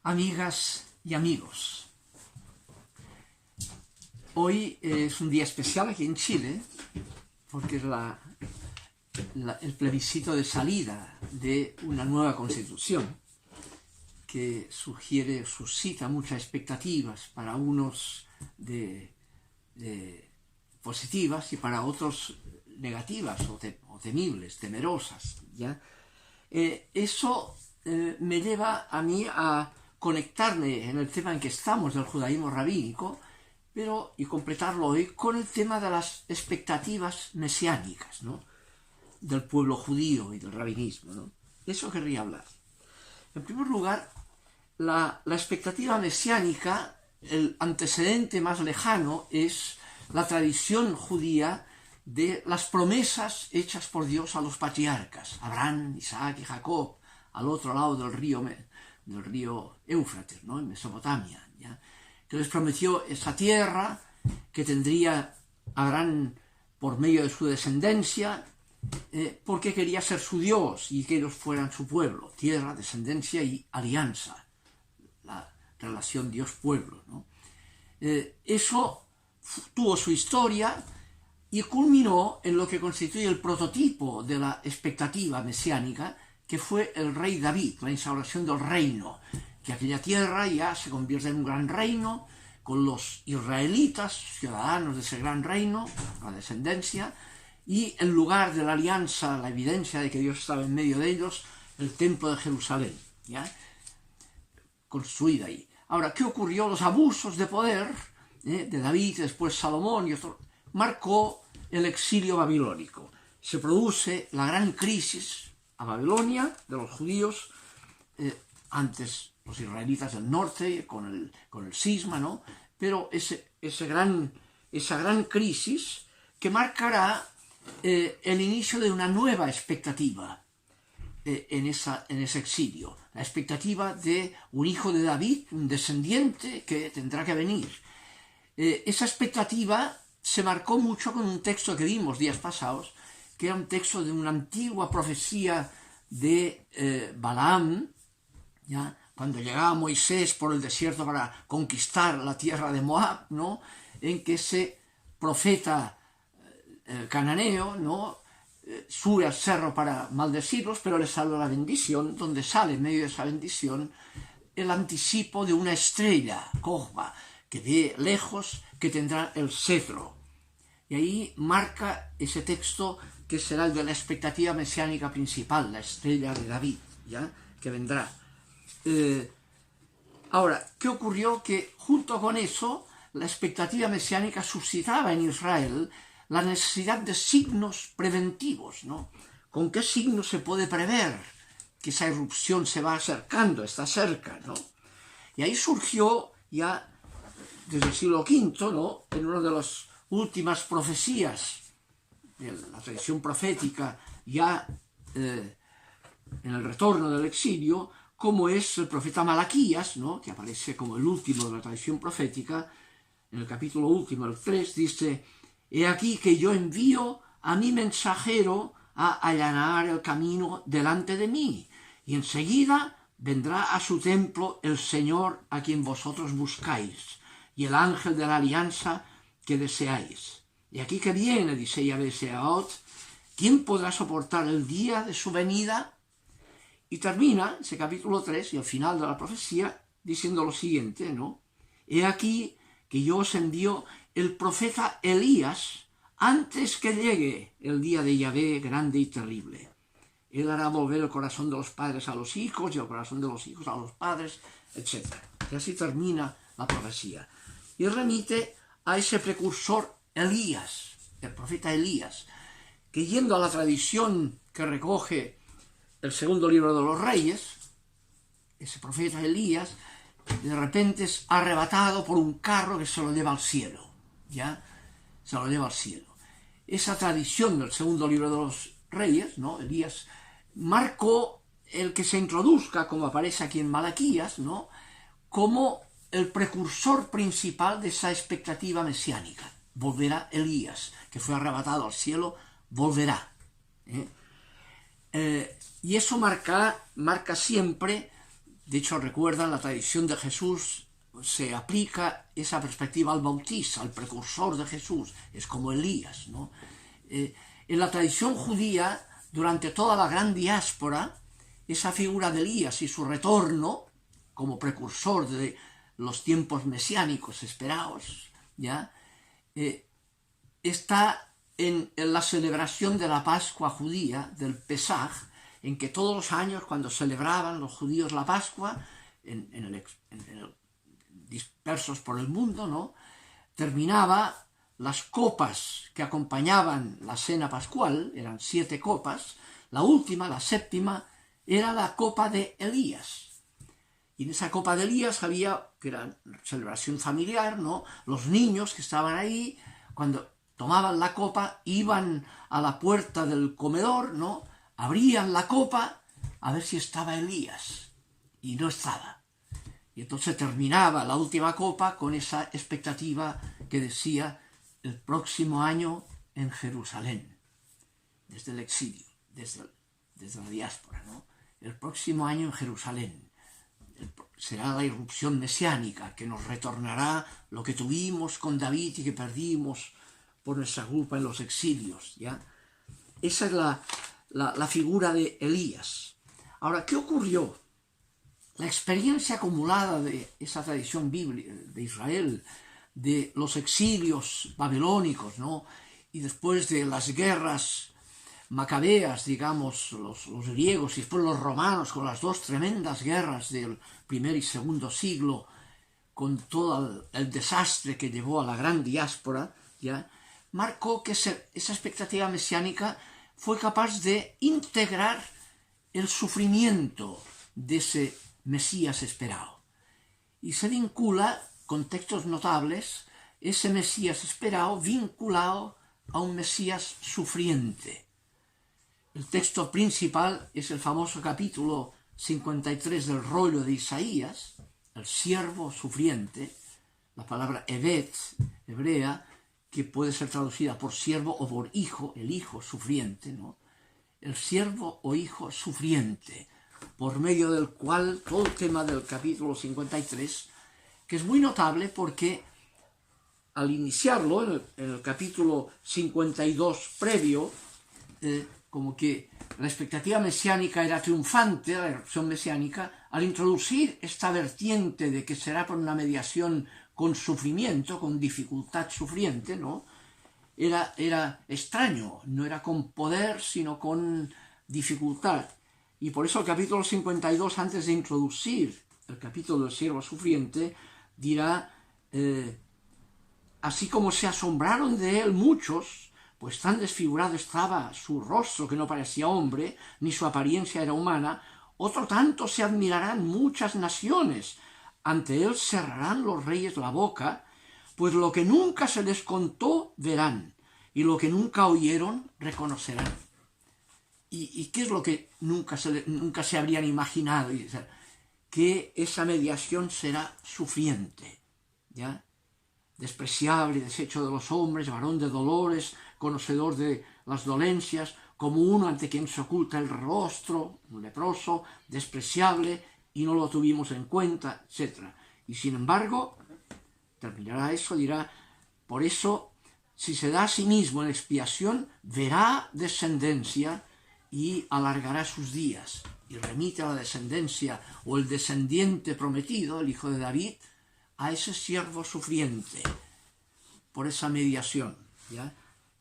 Amigas y amigos, hoy es un día especial aquí en Chile porque es el plebiscito de salida de una nueva constitución que suscita muchas expectativas, para unos positivas y para otros negativas o temibles, temerosas, ¿ya? Eso me lleva a mí a conectarme en el tema en que estamos del judaísmo rabínico, y completarlo hoy con el tema de las expectativas mesiánicas, ¿no?, del pueblo judío y del rabinismo, ¿no? De eso querría hablar. En primer lugar, la expectativa mesiánica, el antecedente más lejano es la tradición judía de las promesas hechas por Dios a los patriarcas, Abraham, Isaac y Jacob, al otro lado del río Éufrates, ¿no?, en Mesopotamia, ¿ya?, que les prometió esa tierra que tendría Abraham por medio de su descendencia, porque quería ser su Dios y que ellos fueran su pueblo. Tierra, descendencia y alianza, la relación Dios-pueblo, ¿no? Eso tuvo su historia y culminó en lo que constituye el prototipo de la expectativa mesiánica, que fue el rey David, la instauración del reino, que aquella tierra ya se convierte en un gran reino, con los israelitas, ciudadanos de ese gran reino, la descendencia, y en lugar de la alianza, la evidencia de que Dios estaba en medio de ellos, el templo de Jerusalén, ¿ya?, construida ahí. Ahora, ¿qué ocurrió? Los abusos de poder de David, después Salomón y otros, marcó el exilio babilónico. Se produce la gran crisis a Babilonia de los judíos, antes los israelitas del norte con el cisma, ¿no?, pero esa gran crisis que marcará el inicio de una nueva expectativa en ese exilio, la expectativa de un hijo de David, un descendiente que tendrá que venir. Esa expectativa se marcó mucho con un texto que vimos días pasados, que era un texto de una antigua profecía de Balaam, ¿ya?, cuando llegaba Moisés por el desierto para conquistar la tierra de Moab, ¿no?, en que ese profeta cananeo, ¿no?, sube al cerro para maldecirlos, pero le sale la bendición, donde sale en medio de esa bendición el anticipo de una estrella, Kohba, que de lejos que tendrá el cetro. Y ahí marca ese texto que será el de la expectativa mesiánica principal, la estrella de David, ¿ya?, que vendrá. Ahora, ¿qué ocurrió? Que junto con eso, la expectativa mesiánica suscitaba en Israel la necesidad de signos preventivos, ¿no? ¿Con qué signos se puede prever que esa irrupción se va acercando, está cerca, ¿no? Y ahí surgió ya desde el siglo V, ¿no?, en una de las últimas profecías de la tradición profética, ya en el retorno del exilio, como es el profeta Malaquías, ¿no?, que aparece como el último de la tradición profética. En el capítulo último, el 3, dice: «He aquí que yo envío a mi mensajero a allanar el camino delante de mí, y enseguida vendrá a su templo el Señor a quien vosotros buscáis, y el ángel de la alianza que deseáis. Y aquí que viene, dice Yahvé Sebaot, ¿quién podrá soportar el día de su venida?». Y termina ese capítulo 3 y el final de la profecía diciendo lo siguiente, ¿no? «He aquí que yo os envío el profeta Elías antes que llegue el día de Yahvé grande y terrible. Él hará volver el corazón de los padres a los hijos y el corazón de los hijos a los padres», etc. Y así termina la profecía. Y remite a ese precursor Elías, el profeta Elías, que, yendo a la tradición que recoge el segundo libro de los Reyes, ese profeta Elías de repente es arrebatado por un carro que se lo lleva al cielo, ¿ya? Se lo lleva al cielo. Esa tradición del segundo libro de los Reyes, ¿no?, Elías, marcó el que se introduzca, como aparece aquí en Malaquías, ¿no?, como el precursor principal de esa expectativa mesiánica. Volverá Elías, que fue arrebatado al cielo, volverá. Y eso marca siempre De hecho, recuerdan, la tradición de Jesús se aplica esa perspectiva al Bautista, al precursor de Jesús, es como Elías, ¿no? En la tradición judía, durante toda la gran diáspora, esa figura de Elías y su retorno como precursor de los tiempos mesiánicos esperados, ¿ya? Está en la celebración de la Pascua judía, del Pesaj, en que todos los años, cuando celebraban los judíos la Pascua, dispersos por el mundo, ¿no?, terminaba las copas que acompañaban la cena pascual, eran 7 copas, la última, la séptima, era la copa de Elías. Y en esa copa de Elías había, que era celebración familiar, ¿no?, los niños que estaban ahí, cuando tomaban la copa, iban a la puerta del comedor, ¿no?, abrían la copa a ver si estaba Elías, y no estaba. Y entonces terminaba la última copa con esa expectativa que decía: el próximo año en Jerusalén, desde el exilio, desde la diáspora, ¿no? El próximo año en Jerusalén será la irrupción mesiánica que nos retornará lo que tuvimos con David y que perdimos por nuestra culpa en los exilios, ¿ya? Esa es la figura de Elías. Ahora, ¿qué ocurrió? La experiencia acumulada de esa tradición bíblica de Israel, de los exilios babilónicos, ¿no?, y después de las guerras macabeas, digamos, los griegos y después los romanos, con las 2 tremendas guerras del primer y segundo siglo, con todo el desastre que llevó a la gran diáspora, ¿ya?, marcó que esa expectativa mesiánica fue capaz de integrar el sufrimiento de ese Mesías esperado. Y se vincula, con textos notables, ese Mesías esperado vinculado a un Mesías sufriente. El texto principal es el famoso capítulo 53 del rollo de Isaías, el siervo sufriente, la palabra Evet, hebrea, que puede ser traducida por siervo o por hijo, el hijo sufriente, ¿no? El siervo o hijo sufriente, por medio del cual todo el tema del capítulo 53, que es muy notable porque al iniciarlo, en el capítulo 52 previo, como que la expectativa mesiánica era triunfante, la erupción mesiánica, al introducir esta vertiente de que será por una mediación con sufrimiento, con dificultad sufriente, ¿no?, era extraño, no era con poder, sino con dificultad. Y por eso el capítulo 52, antes de introducir el capítulo del siervo sufriente, dirá: así como se asombraron de él muchos, pues tan desfigurado estaba su rostro que no parecía hombre, ni su apariencia era humana, otro tanto se admirarán muchas naciones, ante él cerrarán los reyes la boca, pues lo que nunca se les contó verán, y lo que nunca oyeron reconocerán. ¿Y qué es lo que nunca se habrían imaginado? Que esa mediación será sufriente, ¿ya? Despreciable, deshecho de los hombres, varón de dolores, conocedor de las dolencias, como uno ante quien se oculta el rostro, un leproso, despreciable, y no lo tuvimos en cuenta, etc. Y sin embargo, terminará eso, dirá: por eso, si se da a sí mismo en expiación, verá descendencia y alargará sus días, y remite a la descendencia o el descendiente prometido, el hijo de David, a ese siervo sufriente, por esa mediación, ¿ya?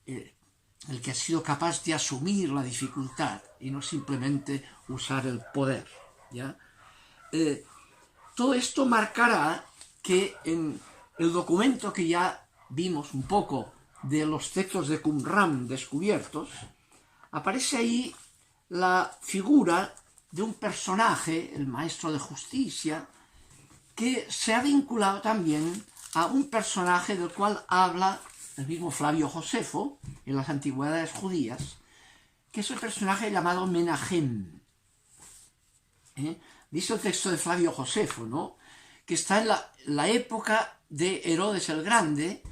El que ha sido capaz de asumir la dificultad y no simplemente usar el poder, ¿ya? Todo esto marcará que en el documento que ya vimos un poco de los textos de Qumran descubiertos, aparece ahí la figura de un personaje, el maestro de justicia, que se ha vinculado también a un personaje del cual habla el mismo Flavio Josefo en las antigüedades judías, que es el personaje llamado Menahem. Dice el texto de Flavio Josefo, ¿no?, que está en la época de Herodes el Grande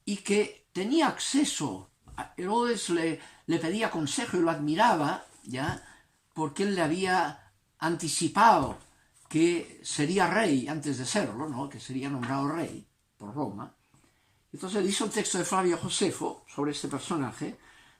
y que tenía acceso. Herodes le pedía consejo y lo admiraba, ¿ya?, porque él le había anticipado que sería rey antes de serlo, ¿no? Que sería nombrado rey por Roma. Entonces dice un texto de Flavio Josefo sobre este personaje,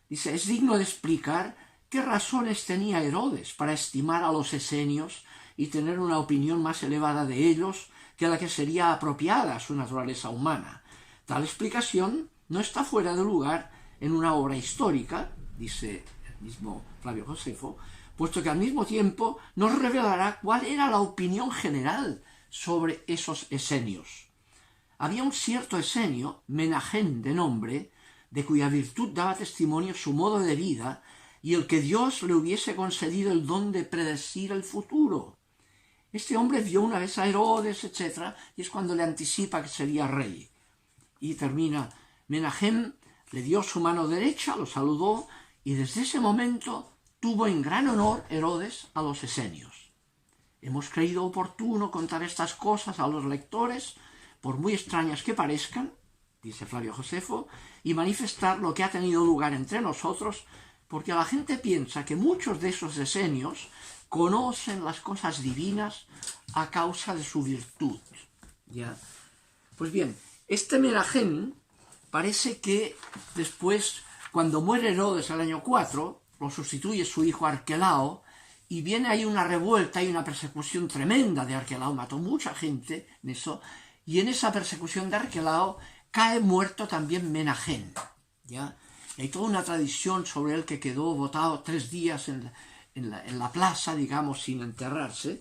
dice, es digno de explicar qué razones tenía Herodes para estimar a los esenios y tener una opinión más elevada de ellos que la que sería apropiada a su naturaleza humana. Tal explicación no está fuera de lugar en una obra histórica, dice el mismo Flavio Josefo, puesto que al mismo tiempo nos revelará cuál era la opinión general sobre esos esenios. Había un cierto esenio, Menagén de nombre, de cuya virtud daba testimonio su modo de vida y el que Dios le hubiese concedido el don de predecir el futuro. Este hombre vio una vez a Herodes, etc., y es cuando le anticipa que sería rey. Y termina, Menagén le dio su mano derecha, lo saludó, y desde ese momento tuvo en gran honor Herodes a los esenios. Hemos creído oportuno contar estas cosas a los lectores, por muy extrañas que parezcan, dice Flavio Josefo, y manifestar lo que ha tenido lugar entre nosotros, porque la gente piensa que muchos de esos esenios conocen las cosas divinas a causa de su virtud. ¿Ya? Pues bien, este Menagén parece que después, cuando muere Herodes el año 4, lo sustituye su hijo Arquelao, y viene ahí una revuelta y una persecución tremenda de Arquelao, mató mucha gente en eso, y en esa persecución de Arquelao cae muerto también Menagén, ¿ya? Y hay toda una tradición sobre él que quedó botado 3 días en la plaza, digamos, sin enterrarse.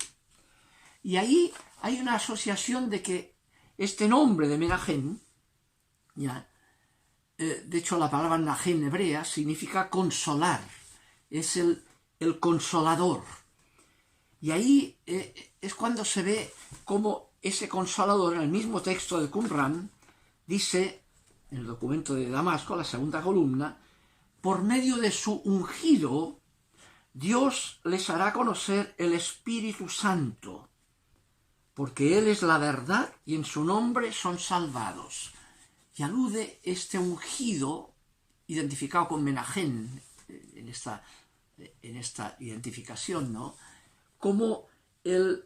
Y ahí hay una asociación de que este nombre de Menagén, ¿ya? De hecho la palabra Menagén hebrea significa consolar, es el consolador. Y ahí es cuando se ve cómo ese consolador, en el mismo texto de Qumran, dice, en el documento de Damasco, la segunda columna, por medio de su ungido, Dios les hará conocer el Espíritu Santo, porque Él es la verdad y en su nombre son salvados. Y alude este ungido, identificado con Menagén, en esta identificación, ¿no? Como el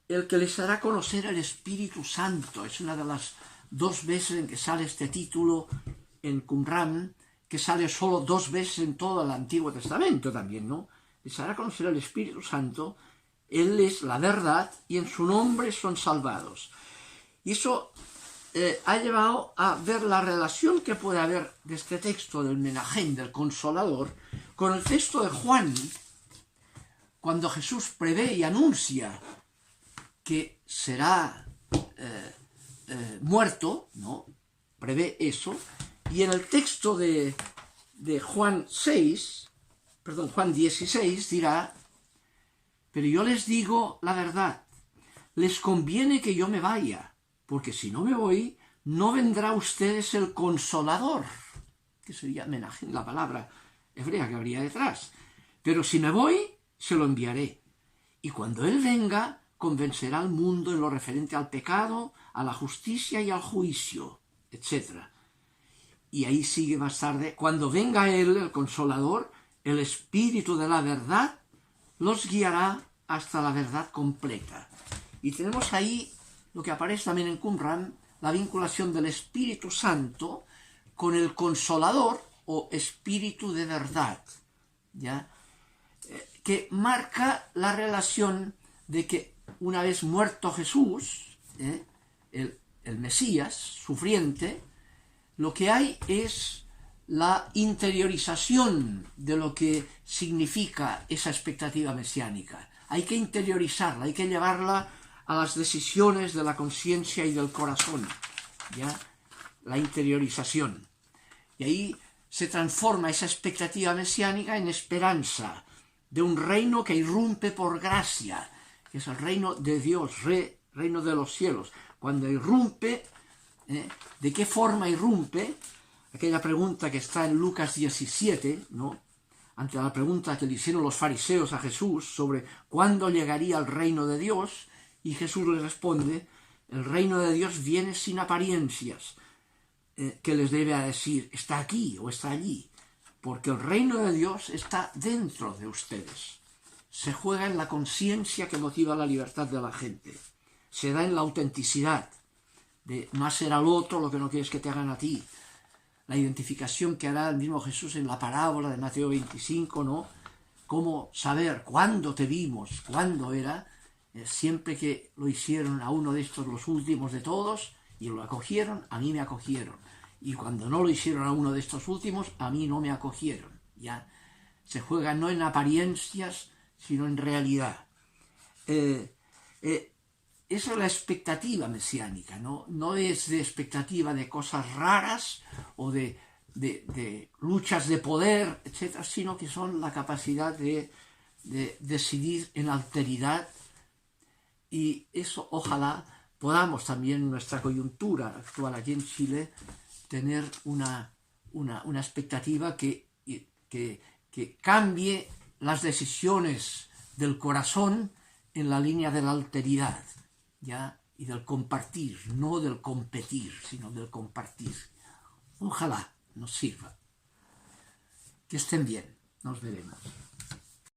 que les hará conocer el Espíritu Santo. Es una de las 2 veces en que sale este título en Qumran, que sale solo 2 veces en todo el Antiguo Testamento también, ¿no? Les hará conocer el Espíritu Santo, Él es la verdad y en su nombre son salvados. Y eso ha llevado a ver la relación que puede haber de este texto del Menagén, del Consolador, con el texto de Juan, cuando Jesús prevé y anuncia que será muerto, ¿no? Prevé eso, y en el texto de Juan 16 dirá, pero yo les digo la verdad, les conviene que yo me vaya, porque si no me voy, no vendrá a ustedes el Consolador, que sería Menagén, la palabra hebrea que habría detrás. Pero si me voy, se lo enviaré. Y cuando Él venga, convencerá al mundo en lo referente al pecado, a la justicia y al juicio, etc. Y ahí sigue más tarde, cuando venga Él, el Consolador, el Espíritu de la verdad, los guiará hasta la verdad completa. Y tenemos ahí lo que aparece también en Qumran, la vinculación del Espíritu Santo con el Consolador o Espíritu de verdad, ¿ya? Que marca la relación de que una vez muerto Jesús, el Mesías sufriente, lo que hay es la interiorización de lo que significa esa expectativa mesiánica. Hay que interiorizarla, hay que llevarla a las decisiones de la conciencia y del corazón, ¿ya? La interiorización. Y ahí se transforma esa expectativa mesiánica en esperanza de un reino que irrumpe por gracia, que es el reino de Dios, reino de los cielos. Cuando irrumpe, ¿de qué forma irrumpe? Aquella pregunta que está en Lucas 17, ¿no? Ante la pregunta que le hicieron los fariseos a Jesús sobre cuándo llegaría el reino de Dios, y Jesús les responde, el reino de Dios viene sin apariencias, que les debe a decir, está aquí o está allí, porque el reino de Dios está dentro de ustedes. se juega en la conciencia que motiva la libertad de la gente, se da en la autenticidad, de no hacer al otro lo que no quieres que te hagan a ti. La identificación que hará el mismo Jesús en la parábola de Mateo 25, ¿no? Cómo saber cuándo te vimos, cuándo era, siempre que lo hicieron a uno de estos los últimos de todos y lo acogieron, a mí me acogieron. Y cuando no lo hicieron a uno de estos últimos, a mí no me acogieron. Ya se juega no en apariencias, sino en realidad. Esa es la expectativa mesiánica, no es de expectativa de cosas raras o de luchas de poder, etcétera, sino que son la capacidad de decidir en alteridad, y eso ojalá podamos también en nuestra coyuntura actual aquí en Chile tener una expectativa que cambie las decisiones del corazón en la línea de la alteridad, ¿ya? Y del compartir, no del competir, sino del compartir. Ojalá nos sirva. Que estén bien, nos veremos.